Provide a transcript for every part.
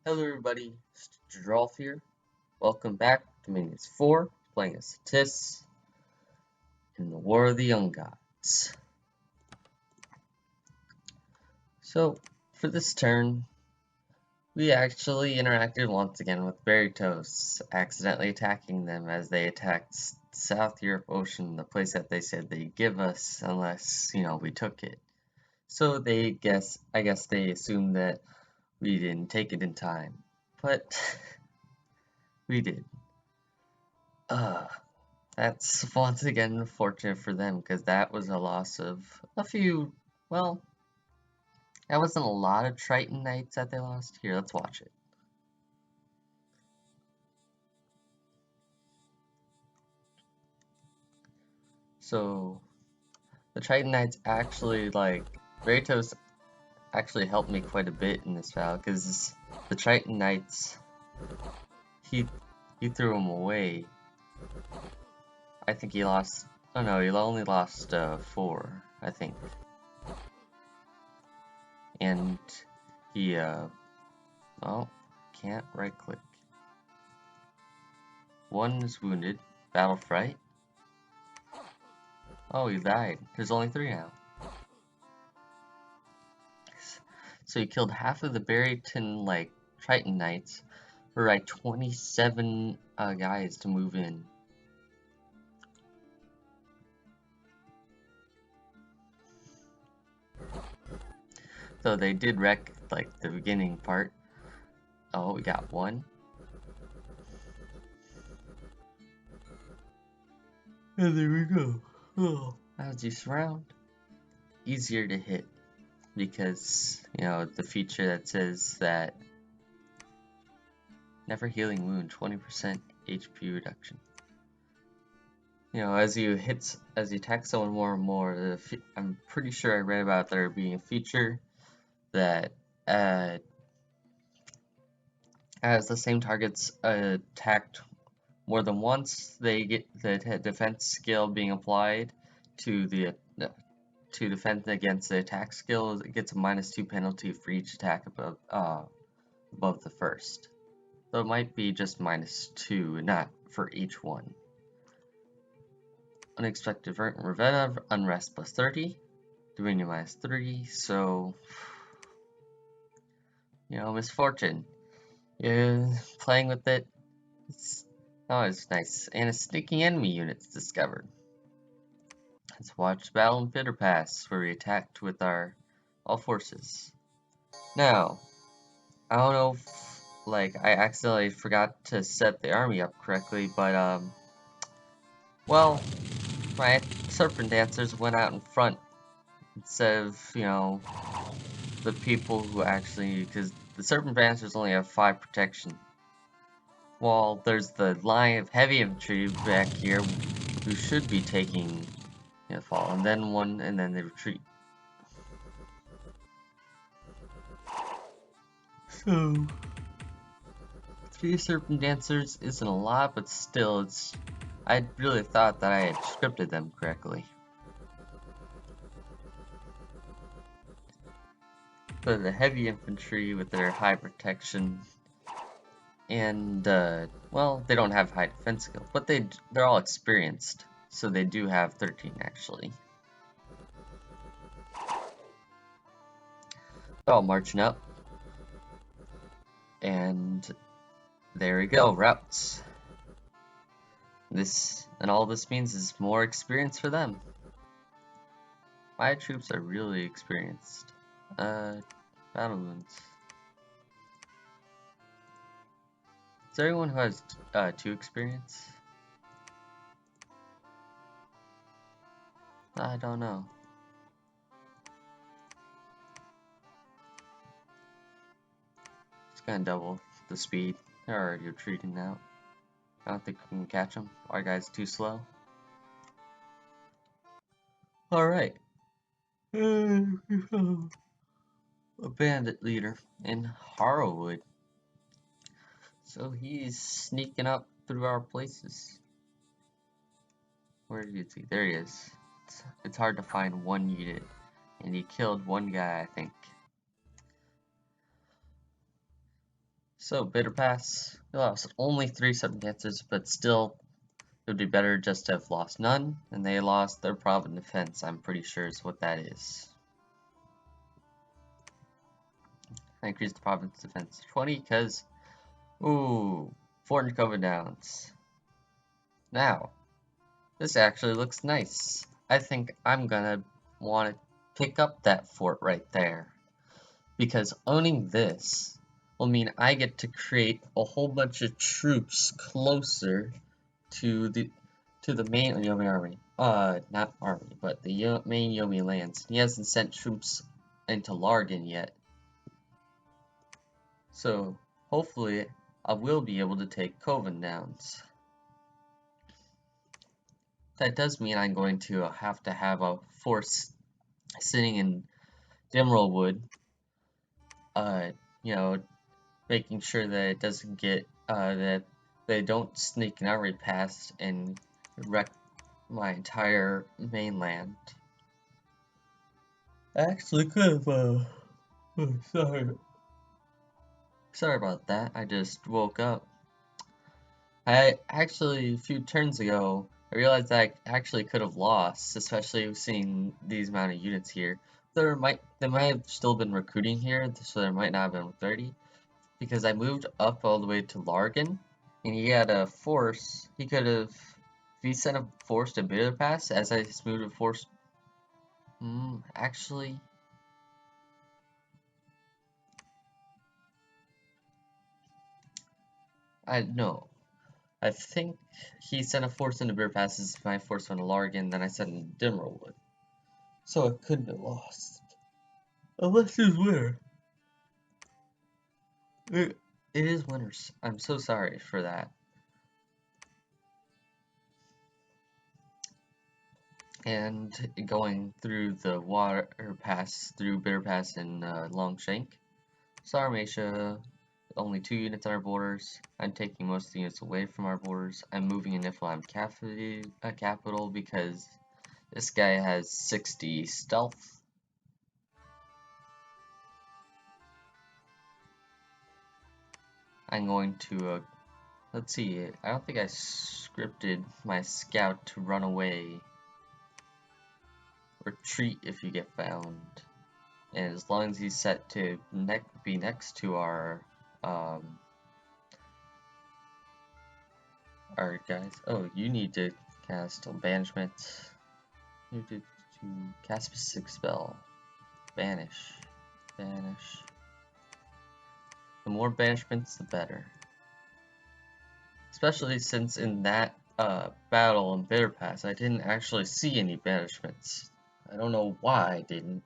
Hello everybody, it's Rolf here. Welcome back to Minions 4, playing as Tis in the War of the Young Gods. So, for this turn, we actually interacted once again with Beritos, accidentally attacking them as they attacked South Europe Ocean, the place that they said they'd give us unless, we took it. So I guess they assumed that we didn't take it in time. But, we did. That's once again unfortunate for them because that was a loss of a few, well, that wasn't a lot of Triton Knights that they lost. Here, let's watch it. So, the Triton Knights actually, Veritos actually helped me quite a bit in this battle because the Triton Knights, he, he threw them away. I think he lost, oh no, he only lost 4, I think. And he, well, can't right click. One is wounded. Battle fright. Oh, he died. There's only 3 now. So he killed half of the Barryton, Triton Knights for 27 guys to move in. So they did wreck, the beginning part. Oh, we got 1. And there we go. Oh. As you surround, easier to hit. Because, the feature that says that never healing wound, 20% HP reduction. As you attack someone more and more, I'm pretty sure I read about there being a feature that as the same targets attacked more than once, they get the defense skill being applied to the to defend against the attack skill. It gets a -2 penalty for each attack above the first. So it might be just -2, not for each one. Unexpected Ravenna Unrest +30, Dominion -3, so misfortune. Yeah, playing with it, it's nice. And a sneaking enemy unit's discovered. Let's watch Battle in Bitter Pass, where we attacked with all forces. Now, I don't know if I accidentally forgot to set the army up correctly, but well, my Serpent Dancers went out in front instead of, the people who actually, because the Serpent Dancers only have 5 protection. While there's the line of heavy infantry back here who should be taking the fall, and then they retreat. So, 3 Serpent Dancers isn't a lot, but still, I really thought that I had scripted them correctly. But the heavy infantry with their high protection and well, they don't have high defense skill, but they're all experienced, so they do have 13 actually. They're all marching up, and there we go, routes. All this means is more experience for them. My troops are really experienced. Battle wounds. Is there anyone who has 2 experience? I don't know. It's gonna double the speed. They're already retreating now. I don't think we can catch them. Our guy's too slow. Alright. A bandit leader in Harrowwood. So he's sneaking up through our places. Where is he? There he is. It's hard to find one unit. And he killed one guy, I think. So, Bitter Pass, we lost only 3 circumstances, but still, it would be better just to have lost none, and they lost their Provident Defense, I'm pretty sure is what that is. I increased the Providence Defense to 20, because, ooh, 400 COVID Downs. Now, this actually looks nice. I think I'm gonna want to pick up that fort right there. Because owning this will mean I get to create a whole bunch of troops closer to the main Yomi army. Not army, but the main Yomi lands. He hasn't sent troops into Largan yet. So hopefully I will be able to take Kovan Downs. That does mean I'm going to have a force sitting in Dimrelwood, you know, making sure that it doesn't get, that they don't sneak an army past and wreck my entire mainland. I actually could have, sorry about that, I just woke up. I actually, a few turns ago, I realized that I actually could have lost, especially seeing these amount of units here. They might have still been recruiting here, so there might not have been 30. Because I moved up all the way to Largan, and he had a force. He could have, if he sent a force to Bitter Pass, as I just moved a force. Actually, I no. I think he sent a force into Bitter Pass as my force went to Largan, then I sent in Dimmerwood. So I couldn't have lost. Unless it's winter. It is winters. I'm so sorry for that. And going through the water pass through Bitter Pass and Longshank. Sarmatia, only 2 units on our borders. I'm taking most of the units away from our borders. I'm moving in Niflheim capital because this guy has 60 stealth. I'm going to, let's see, I don't think I scripted my scout to run away. Retreat if you get found. And as long as he's set to be next to our guys. Oh, you need to cast a banishment. You need to cast a specific spell. Banish. Banish. The more banishments, the better. Especially since in that battle in Bitter Pass, I didn't actually see any banishments. I don't know why I didn't.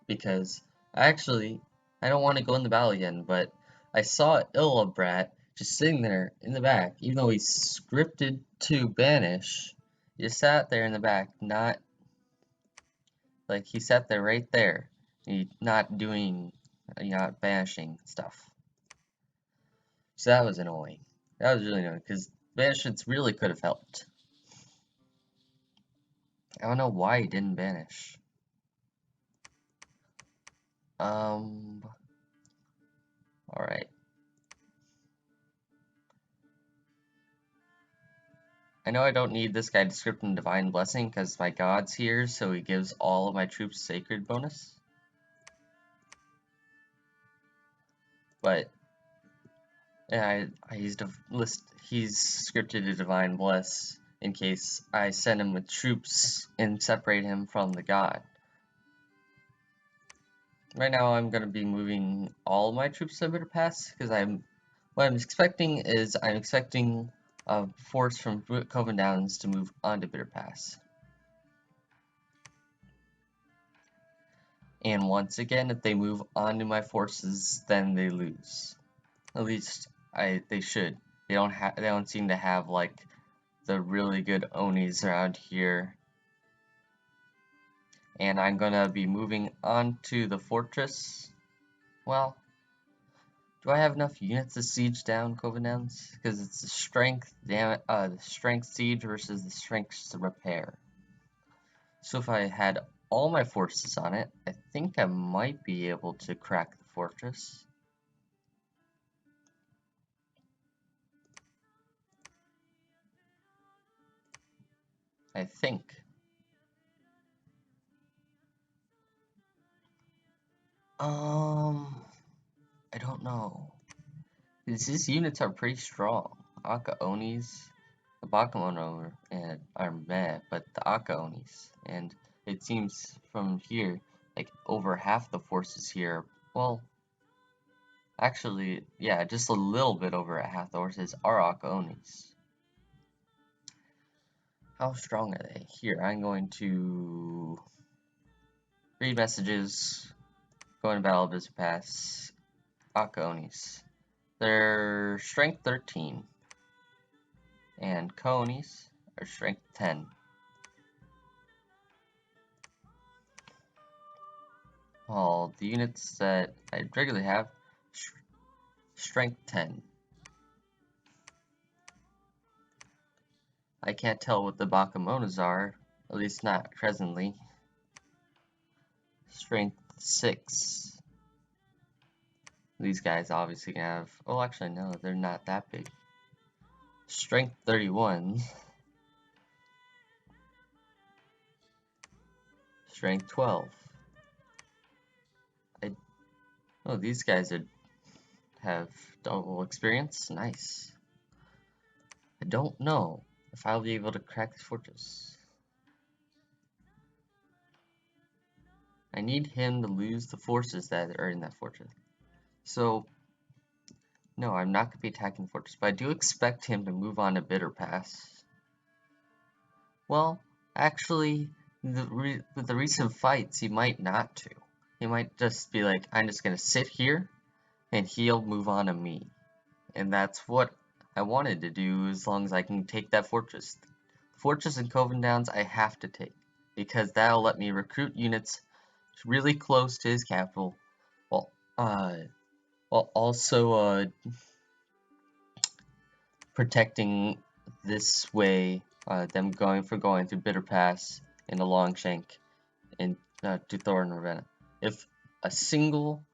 Because I don't want to go in the battle again, but I saw Illabrat just sitting there in the back, even though he's scripted to banish. He just sat there in the back, not like he sat there right there, not doing, not banishing stuff. So that was annoying. That was really annoying because banishments really could have helped. I don't know why he didn't banish. Alright. I know I don't need this guy to script in Divine Blessing because my god's here, so he gives all of my troops Sacred bonus. But yeah, he's scripted a Divine Bless in case I send him with troops and separate him from the god. Right now I'm going to be moving all my troops to Bitter Pass because what I'm expecting a force from Kovan Downs to move onto Bitter Pass. And once again, if they move onto my forces, then they lose. At least they should. They don't seem to have like the really good Onis around here. And I'm gonna be moving on to the fortress. Well, do I have enough units to siege down Kovan Downs? Because it's the strength siege versus the strength repair. So if I had all my forces on it, I think I might be able to crack the fortress. I think. I don't know. These units are pretty strong. Aka Onis, the Bakemono are meh, but the Aka Onis. And it seems from here, like over half the forces here, well, actually, yeah, just a little bit over half the forces are Aka Onis. How strong are they? Here, I'm going to read messages, go into Battle Blizzard Pass, Aka Onis. They're strength 13. And Konis are strength 10. While the units that I regularly have, strength 10. I can't tell what the Bakemonos are, at least not presently. Strength 6. These guys obviously can have, oh actually no, they're not that big. Strength 31. Strength 12. Oh, these guys have double experience. Nice. I don't know if I'll be able to crack this fortress. I need him to lose the forces that are in that fortress. So, no, I'm not going to be attacking the fortress, but I do expect him to move on to Bitter Pass. Well, actually, with the recent fights, he might not to. He might just be like, I'm just going to sit here, and he'll move on to me. And that's what I wanted to do as long as I can take that fortress. Fortress and Coven Downs I have to take, because that'll let me recruit units really close to his capital, while also protecting this way them going through Bitter Pass in the Longshank in to Thor and Ravenna. If a single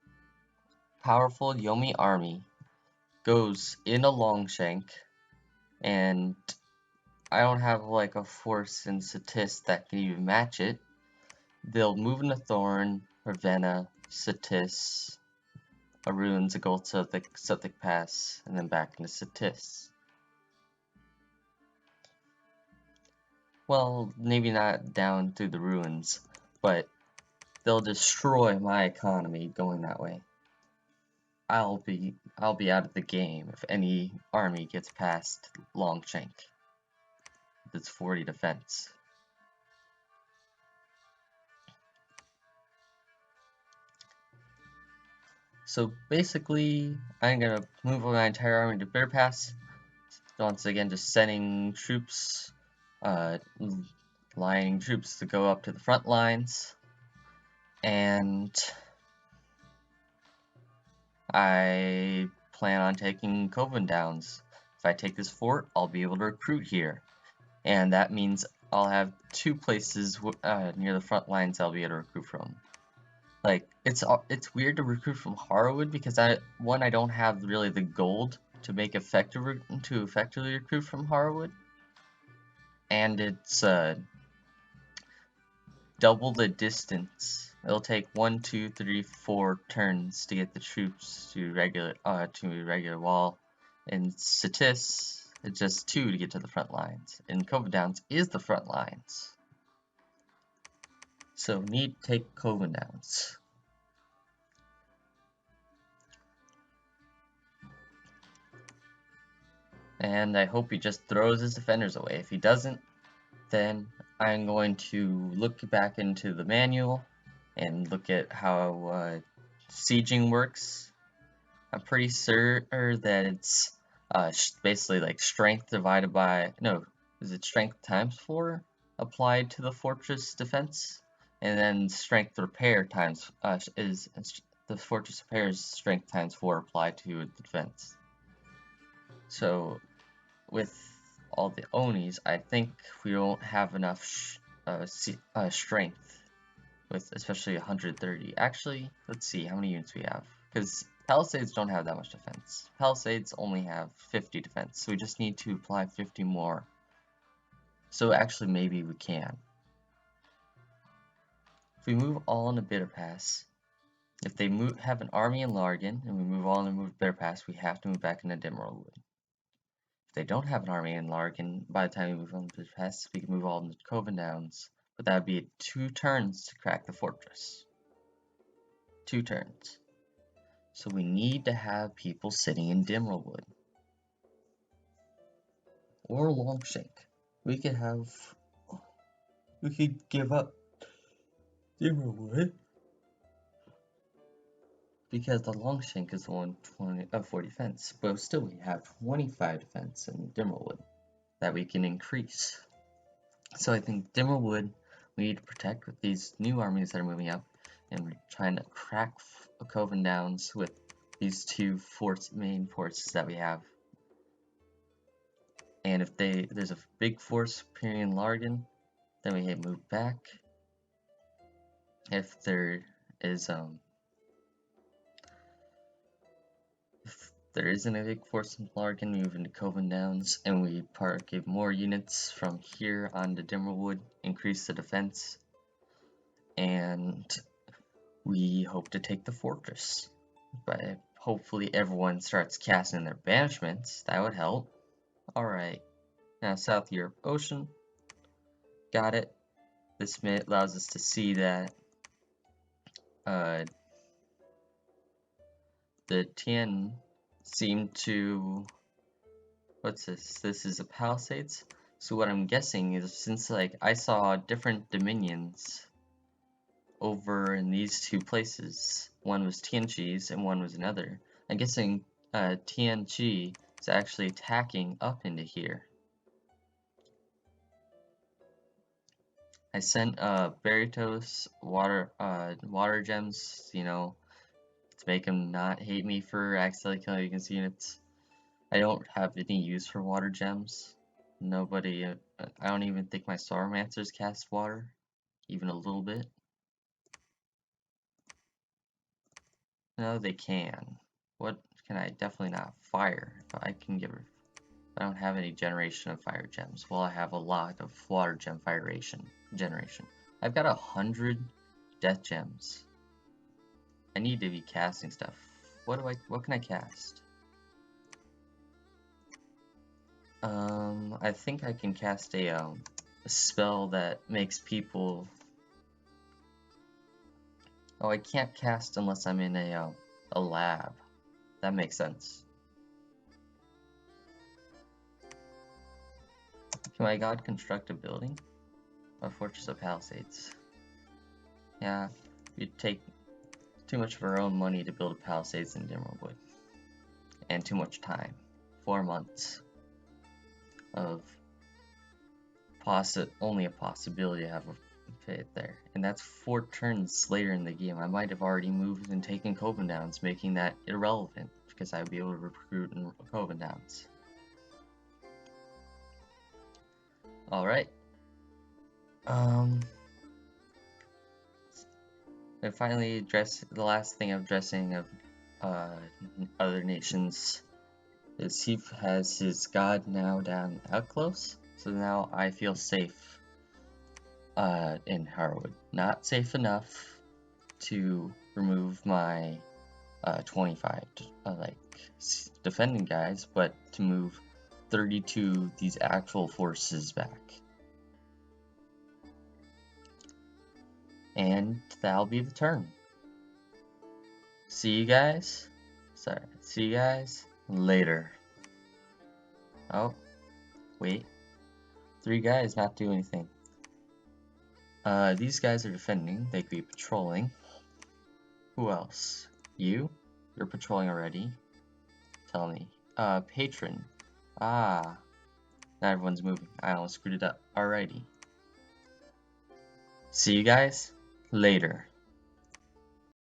powerful Yomi army goes in a Longshank and I don't have like a force in Satis that can even match it, they'll move into Thorn, Ravenna, Satis, Arun, Zagol, Suthic Pass, and then back into Satis. Well, maybe not down through the ruins, but they'll destroy my economy going that way. I'll be out of the game if any army gets past Longshank. It's 40 defense. So basically, I'm gonna move my entire army to Bitter Pass. Once again, just sending troops, lining troops to go up to the front lines, and I plan on taking Coven Downs. If I take this fort, I'll be able to recruit here, and that means I'll have two places near the front lines I'll be able to recruit from. Like, it's weird to recruit from Harwood because I don't have really the gold to effectively recruit from Harwood, and it's double the distance. It'll take 1, 2, 3, 4 turns to get the troops to regular wall. In Satis, it's just 2 to get to the front lines. And Coven Downs is the front lines. So need to take Coven Downs. And I hope he just throws his defenders away. If he doesn't, then I'm going to look back into the manual and look at how sieging works. I'm pretty sure that it's basically like strength divided by, no, is it strength times 4 applied to the fortress defense? And then strength repair times, is the fortress repair's strength times 4 applied to the defense. So with all the Onis, I think we don't have enough strength, with especially 130. Actually, let's see how many units we have, because Palisades don't have that much defense. Palisades only have 50 defense, so we just need to apply 50 more. So actually maybe we can. If we move all into Bitter Pass, if they have an army in Largan and we move all into Bitter Pass, we have to move back into Dimmerwood. If they don't have an army in Largan, by the time we move on to Bitter Pass, we can move all into Coven Downs. But that would be 2 turns to crack the fortress. 2 turns. So we need to have people sitting in Dimmerwood. Or Longshank. We could give up Dimmerwood because the Longshank is the one 40 defense, but still we have 25 defense in Dimmerwood that we can increase. So I think Dimmerwood we need to protect with these new armies that are moving up, and we're trying to crack Coven Downs with these 2 main forces that we have. And if there's a big force appearing in Largan, then we move back. If there isn't a big force in Largan, we move into Coven Downs, and we give more units from here onto Dimmerwood, increase the defense, and we hope to take the fortress. But hopefully everyone starts casting their banishments. That would help. Alright, now South Europe Ocean. Got it. This allows us to see that the Tian seem to... What's this? This is a Palisades. So what I'm guessing is, since I saw different dominions over in these 2 places, one was Tianqi's and one was another, I'm guessing Tianqi is actually attacking up into here. I sent Beritos water gems, to make him not hate me for accidentally killing his units. I don't have any use for water gems. Nobody, I don't even think my Sauromancers cast water, even a little bit. No, they can. What can I? Definitely not fire. I can give her. I don't have any generation of fire gems. Well, I have a lot of water gem generation. I've got 100 death gems. I need to be casting stuff. What can I cast? I think I can cast a spell that makes people... Oh, I can't cast unless I'm in a lab. That makes sense. Can my god construct a building? A Fortress of Palisades. Yeah, we'd take too much of our own money to build a Palisades in Dimmerwood. And too much time. 4 months of only a possibility to have a fit there. And that's 4 turns later in the game. I might have already moved and taken Coven Downs, making that irrelevant, because I would be able to recruit in Coven Downs. Alright. And finally, the last thing of addressing of other nations is he has his god now down out close, so now I feel safe in Harwood. Not safe enough to remove my 25 defending guys, but to move 32 these actual forces back. And that'll be the turn. See you guys later. Oh, wait. 3 guys not do anything. These guys are defending. They could be patrolling. Who else? You? You're patrolling already. Tell me. Patron. Ah. Now everyone's moving. I almost screwed it up. Alrighty. See you guys later.